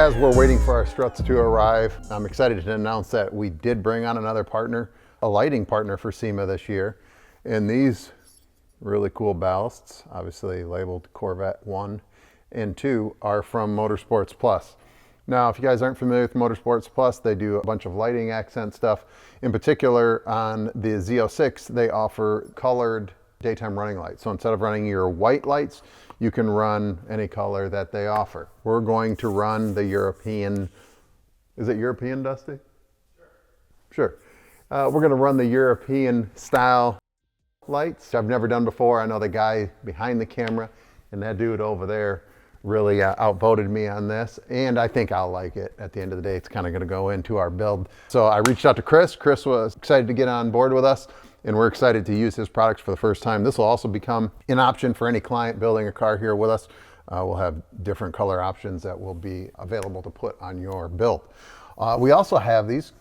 as we're waiting for our struts to arrive, I'm excited to announce that we did bring on another partner, a lighting partner for SEMA this year. And these really cool ballasts, obviously labeled Corvette 1 and 2, are from Motorsports Plus. Now, if you guys aren't familiar with Motorsports Plus, they do a bunch of lighting accent stuff. In particular, on the Z06, they offer colored daytime running lights. So instead of running your white lights, you can run any color that they offer. We're going to run the European, is it European, Dusty? Sure. We're going to run the European style lights. I've never done before. I know the guy behind the camera and that dude over there really outvoted me on this, and I think I'll like it. At the end of the day, it's kind of going to go into our build. So I reached out to Chris. Chris was excited to get on board with us, and we're excited to use his products for the first time. This will also become an option for any client building a car here with us. We'll have different color options that will be available to put on your build. We also have these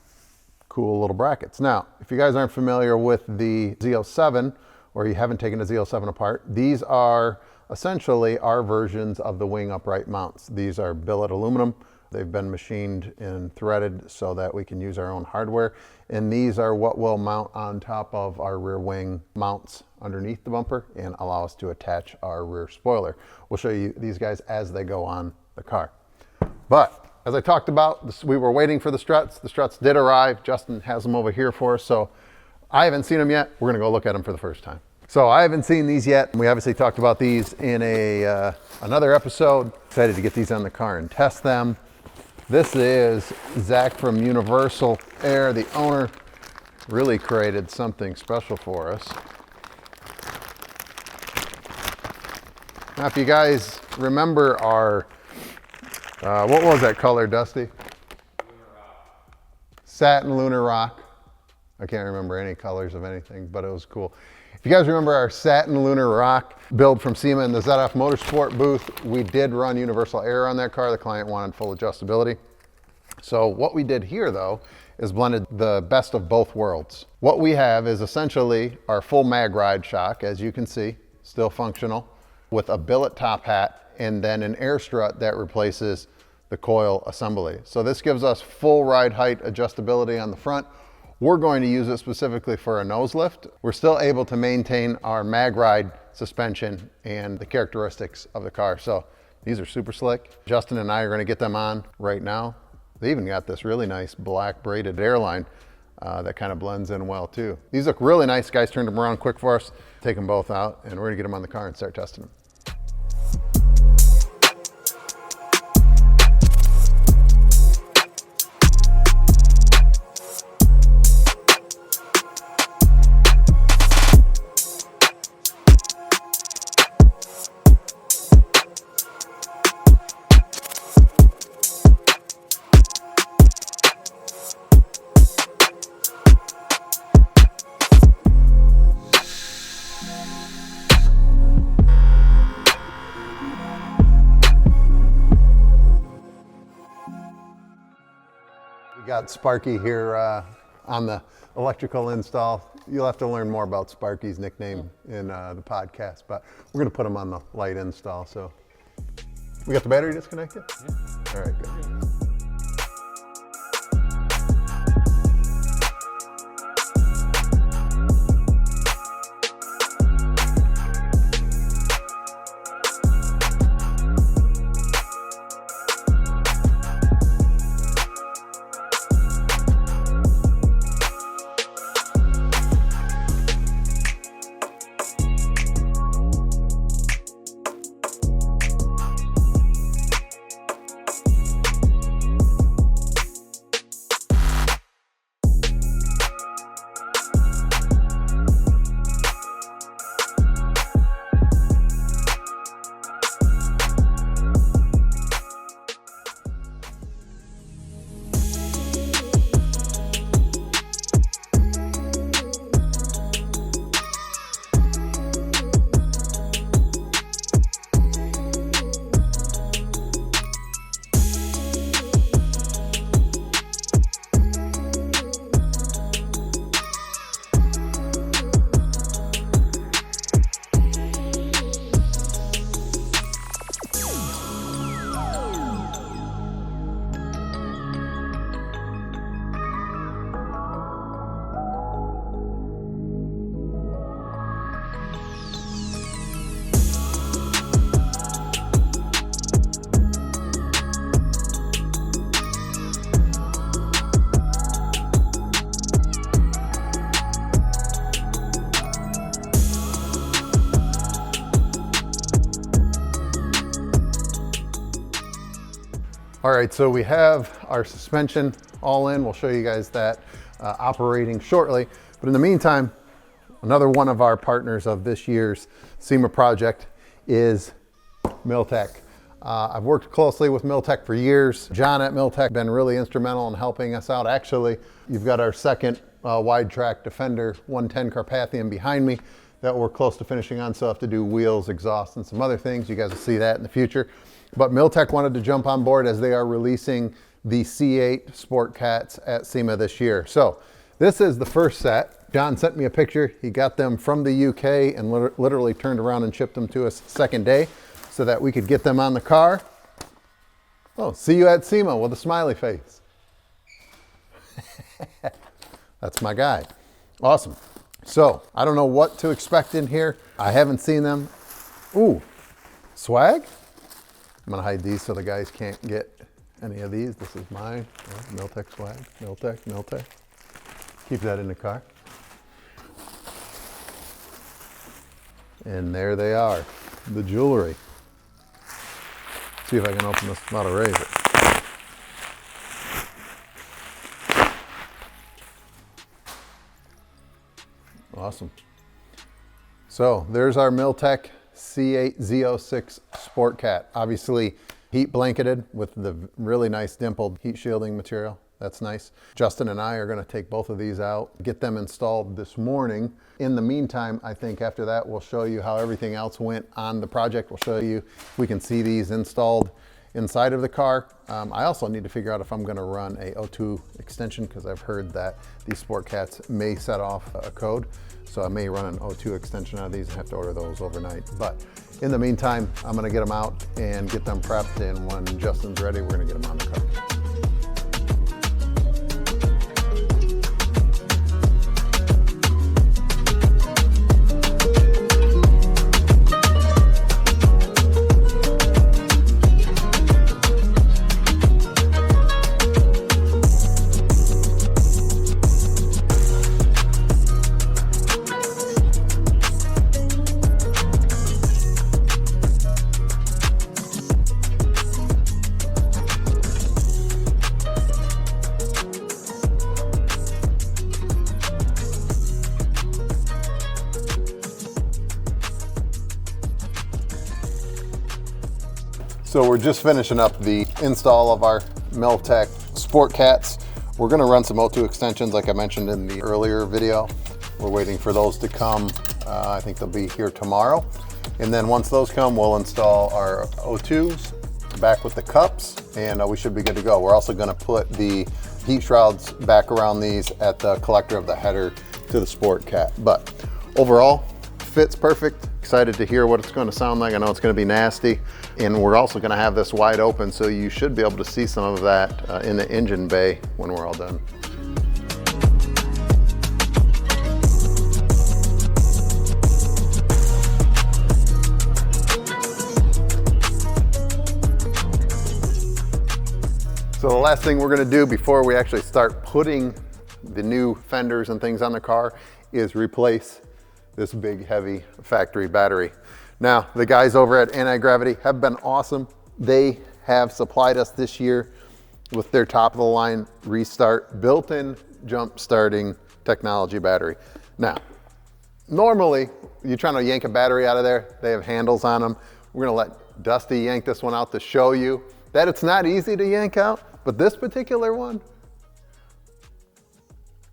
cool little brackets. Now, if you guys aren't familiar with the Z07, or you haven't taken the Z07 apart, these are essentially our versions of the wing upright mounts. These are billet aluminum. They've been machined and threaded so that we can use our own hardware. And these are what will mount on top of our rear wing mounts underneath the bumper and allow us to attach our rear spoiler. We'll show you these guys as they go on the car. But as I talked about, we were waiting for the struts. The struts did arrive. Justin has them over here for us. So I haven't seen them yet. We're gonna go look at them for the first time. So I haven't seen these yet. We obviously talked about these in another episode. Excited to get these on the car and test them. This is Zach from Universal Air. The owner really created something special for us. Now, if you guys remember our, what was that color, Dusty? Satin Lunar Rock. I can't remember any colors of anything, but it was cool. If you guys remember our Satin Lunar Rock build from SEMA in the ZF Motorsport booth, we did run Universal Air on that car. The client wanted full adjustability. So what we did here, though, is blended the best of both worlds. What we have is essentially our full mag ride shock, as you can see, still functional, with a billet top hat and then an air strut that replaces the coil assembly. So this gives us full ride height adjustability on the front. We're going to use it specifically for a nose lift. We're still able to maintain our mag ride suspension and the characteristics of the car. So these are super slick. Justin and I are going to get them on right now. They even got this really nice black braided airline that kind of blends in well too. These look really nice. Guys turned them around quick for us. Take them both out and we're going to get them on the car and start testing them. We got Sparky here on the electrical install. You'll have to learn more about Sparky's nickname in the podcast, but we're going to put him on the light install. So we got the battery disconnected? Yeah. All right, good. All right, so we have our suspension all in. We'll show you guys that operating shortly. But in the meantime, another one of our partners of this year's SEMA project is Miltech. I've worked closely with Miltech for years. John at Miltech been really instrumental in helping us out. Actually, you've got our second wide track Defender 110 Carpathian behind me that we're close to finishing on, so I have to do wheels, exhaust, and some other things. You guys will see that in the future. But Miltech wanted to jump on board as they are releasing the C8 Sport Cats at SEMA this year. So this is the first set. John sent me a picture. He got them from the UK and literally turned around and shipped them to us second day so that we could get them on the car. Oh, see you at SEMA with a smiley face. That's my guy. Awesome. So I don't know what to expect in here. I haven't seen them. Ooh, swag. I'm gonna hide these so the guys can't get any of these. This is mine. Oh, Miltech swag. Miltech. Keep that in the car. And there they are, the jewelry. See if I can open this without a razor. Awesome. So there's our Miltech C8Z06 Sport Cat. Obviously heat blanketed with the really nice dimpled heat shielding material. That's nice. Justin and I are going to take both of these out, get them installed this morning. In the meantime, I think after that we'll show you how everything else went on the project. We'll show you if we can see these installed inside of the car. I also need to figure out if I'm going to run a O2 extension, because I've heard that these Sport Cats may set off a code. So I may run an O2 extension out of these and have to order those overnight. But in the meantime, I'm going to get them out and get them prepped, and when Justin's ready, we're going to get them on the car. So we're just finishing up the install of our Miltech Sport Cats. We're gonna run some O2 extensions like I mentioned in the earlier video. We're waiting for those to come. I think they'll be here tomorrow. And then once those come, we'll install our O2s back with the cups, and we should be good to go. We're also gonna put the heat shrouds back around these at the collector of the header to the Sport Cat. But overall, fits perfect. Excited to hear what it's going to sound like. I know it's going to be nasty, and we're also going to have this wide open, so you should be able to see some of that in the engine bay when we're all done. So the last thing we're going to do before we actually start putting the new fenders and things on the car is replace this big heavy factory battery. Now, the guys over at Anti-Gravity have been awesome. They have supplied us this year with their top of the line Restart built-in jump starting technology battery. Now, normally you're trying to yank a battery out of there, they have handles on them. We're gonna let Dusty yank this one out to show you that it's not easy to yank out, but this particular one,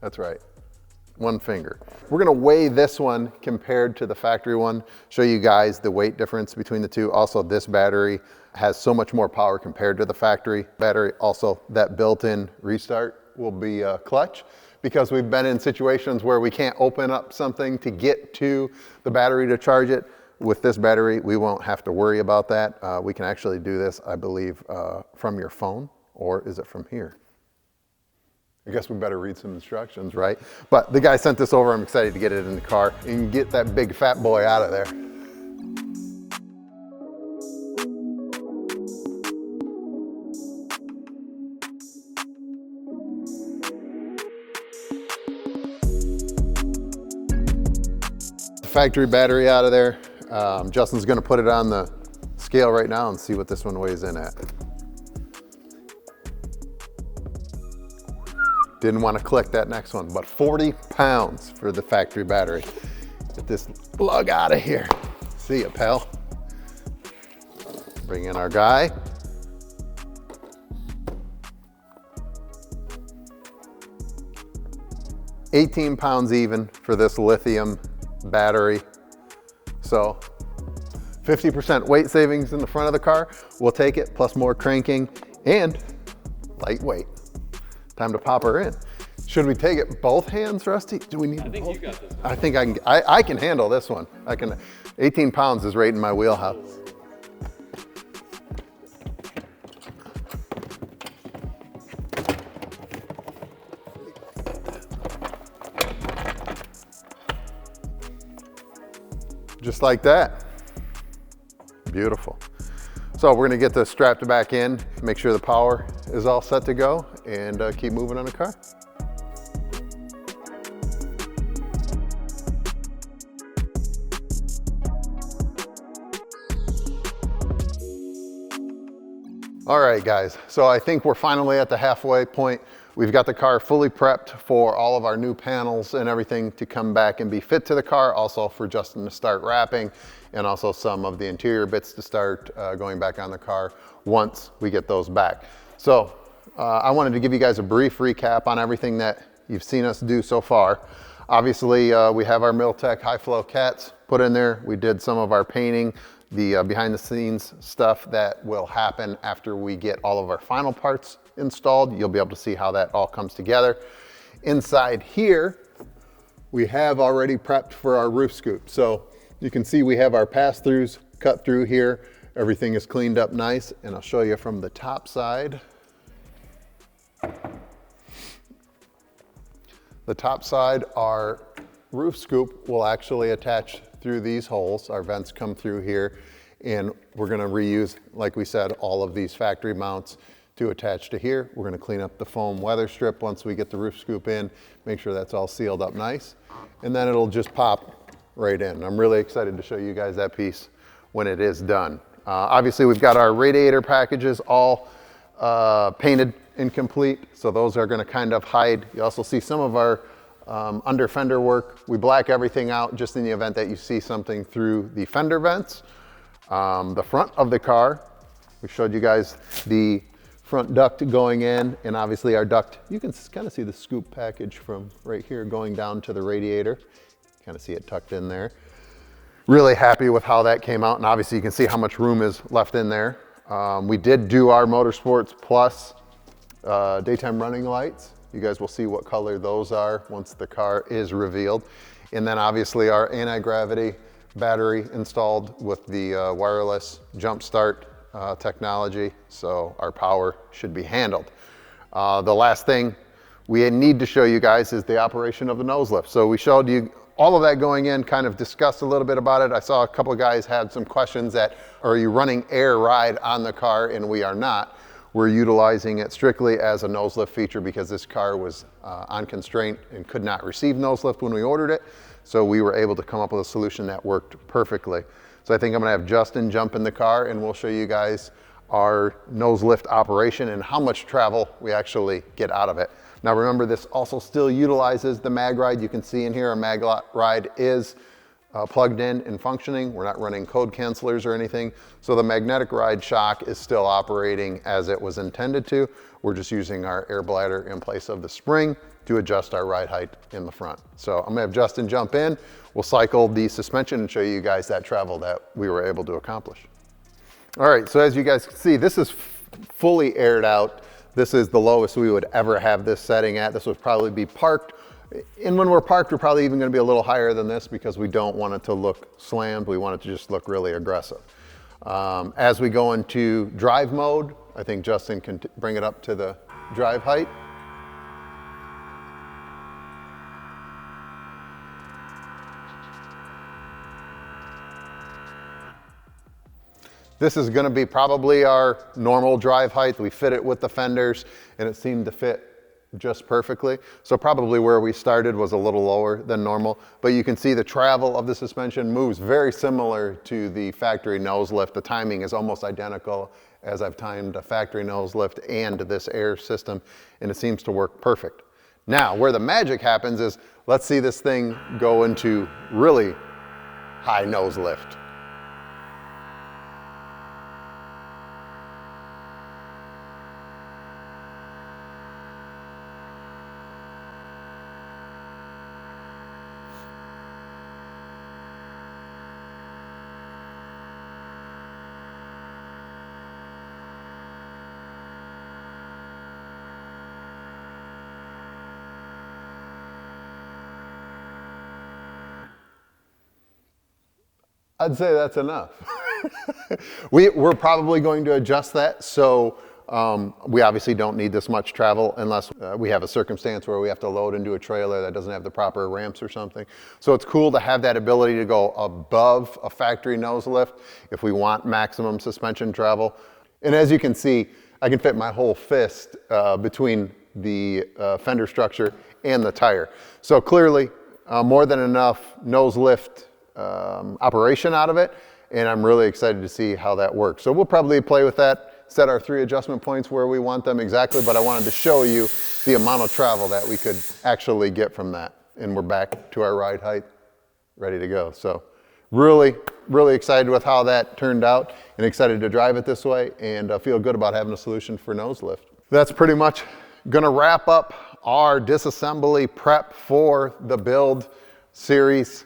that's right, one finger. We're gonna weigh this one compared to the factory one, show you guys the weight difference between the two. Also, this battery has so much more power compared to the factory battery. Also, that built-in Restart will be clutch, because we've been in situations where we can't open up something to get to the battery to charge it. With this battery, we won't have to worry about that. We can actually do this, I believe, from your phone, or is it from here? I guess we better read some instructions, right? But the guy sent this over. I'm excited to get it in the car and get that big fat boy out of there. The factory battery out of there. Justin's gonna put it on the scale right now and see what this one weighs in at. Didn't want to click that next one, but 40 pounds for the factory battery. Get this lug out of here. See ya, pal. Bring in our guy. £18 even for this lithium battery. So 50% weight savings in the front of the car. We'll take it, plus more cranking and lightweight. Time to pop her in. Should we take it both hands, Rusty? Do we need I think both? you got this one. I think I can handle this one. 18 pounds is right in my wheelhouse. Just like that. Beautiful. So we're gonna get this strapped back in, make sure the power is all set to go, and keep moving on the car. All right, guys, so I think we're finally at the halfway point. We've got the car fully prepped for all of our new panels and everything to come back and be fit to the car, also for Justin to start wrapping, and also some of the interior bits to start going back on the car once we get those back. So I wanted to give you guys a brief recap on everything that you've seen us do so far. Obviously, we have our Miltech high flow cats put in there. We did some of our painting, the behind the scenes stuff that will happen after we get all of our final parts installed. You'll be able to see how that all comes together. Inside here, we have already prepped for our roof scoop. So you can see we have our pass-throughs cut through here. Everything is cleaned up nice, and I'll show you from the top side. The top side, our roof scoop will actually attach through these holes. Our vents come through here, and we're gonna reuse, like we said, all of these factory mounts to attach to here. We're gonna clean up the foam weather strip once we get the roof scoop in, make sure that's all sealed up nice, and then it'll just pop right in. I'm really excited to show you guys that piece when it is done. Obviously, we've got our radiator packages all painted and complete, so those are gonna kind of hide. You also see some of our under fender work. We black everything out just in the event that you see something through the fender vents. The front of the car, we showed you guys the front duct going in, and obviously our duct, you can kind of see the scoop package from right here going down to the radiator. Kind of see it tucked in there. Really happy with how that came out, and obviously you can see how much room is left in there. We did do our Motorsports Plus daytime running lights. You guys will see what color those are once the car is revealed. And then obviously our anti-gravity battery installed with the wireless jump start technology, so our power should be handled. The last thing we need to show you guys is the operation of the nose lift. So we showed you all of that going in, kind of discussed a little bit about it. I saw a couple of guys had some questions that, are you running air ride on the car? And we are not. We're utilizing it strictly as a nose lift feature because this car was on constraint and could not receive nose lift when we ordered it. So we were able to come up with a solution that worked perfectly. So I think I'm gonna have Justin jump in the car and we'll show you guys our nose lift operation and how much travel we actually get out of it. Now remember, this also still utilizes the mag ride. You can see in here our mag ride is plugged in and functioning. We're not running code cancelers or anything. So the magnetic ride shock is still operating as it was intended to. We're just using our air bladder in place of the spring to adjust our ride height in the front. So I'm gonna have Justin jump in. We'll cycle the suspension and show you guys that travel that we were able to accomplish. All right, so as you guys can see, this is fully aired out. This is the lowest we would ever have this setting at. This would probably be parked. And when we're parked, we're probably even gonna be a little higher than this because we don't want it to look slammed. We want it to just look really aggressive. As we go into drive mode, I think Justin can bring it up to the drive height. This is gonna be probably our normal drive height. We fit it with the fenders and it seemed to fit just perfectly. So probably where we started was a little lower than normal, but you can see the travel of the suspension moves very similar to the factory nose lift. The timing is almost identical as I've timed a factory nose lift and this air system, and it seems to work perfect. Now, where the magic happens is, let's see this thing go into really high nose lift. I'd say that's enough. We're probably going to adjust that, so we obviously don't need this much travel unless we have a circumstance where we have to load into a trailer that doesn't have the proper ramps or something. So it's cool to have that ability to go above a factory nose lift if we want maximum suspension travel. And as you can see, I can fit my whole fist between the fender structure and the tire. So clearly, more than enough nose lift operation out of it, and I'm really excited to see how that works. So we'll probably play with that, set our 3 adjustment points where we want them exactly, but I wanted to show you the amount of travel that we could actually get from that. And we're back to our ride height, ready to go. So really, really excited with how that turned out and excited to drive it this way, and feel good about having a solution for nose lift. That's pretty much gonna wrap up our disassembly prep for the build series.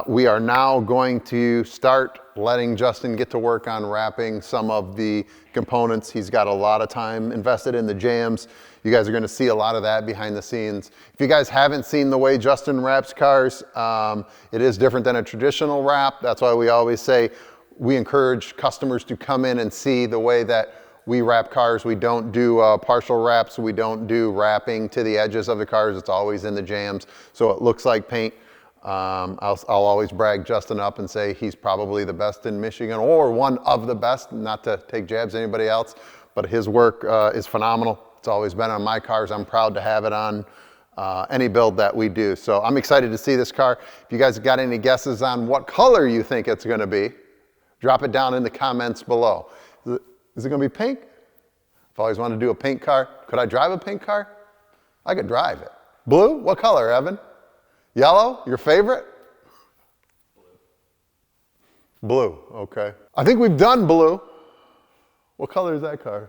We are now going to start letting Justin get to work on wrapping some of the components. He's got a lot of time invested in the jams. You guys are going to see a lot of that behind the scenes. If you guys haven't seen the way Justin wraps cars, it is different than a traditional wrap. That's why we always say we encourage customers to come in and see the way that we wrap cars. We don't do partial wraps. We don't do wrapping to the edges of the cars. It's always in the jams, so it looks like paint. I'll always brag Justin up and say he's probably the best in Michigan, or one of the best, not to take jabs at anybody else, but his work is phenomenal. It's always been on my cars. I'm proud to have it on any build that we do. So I'm excited to see this car. If you guys have got any guesses on what color you think it's going to be, drop it down in the comments below. Is it going to be pink? I've always wanted to do a pink car. Could I drive a pink car? I could drive it. Blue? What color, Evan? Yellow, your favorite? Blue, okay. I think we've done blue. What color is that car?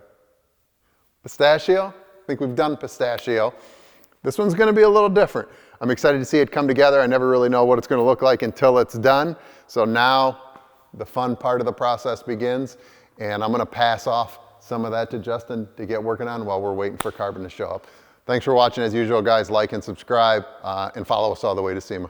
Pistachio? I think we've done pistachio. This one's gonna be a little different. I'm excited to see it come together. I never really know what it's gonna look like until it's done. So now the fun part of the process begins, and I'm gonna pass off some of that to Justin to get working on while we're waiting for Carbon to show up. Thanks for watching as usual, guys. Like and subscribe and follow us all the way to SEMA.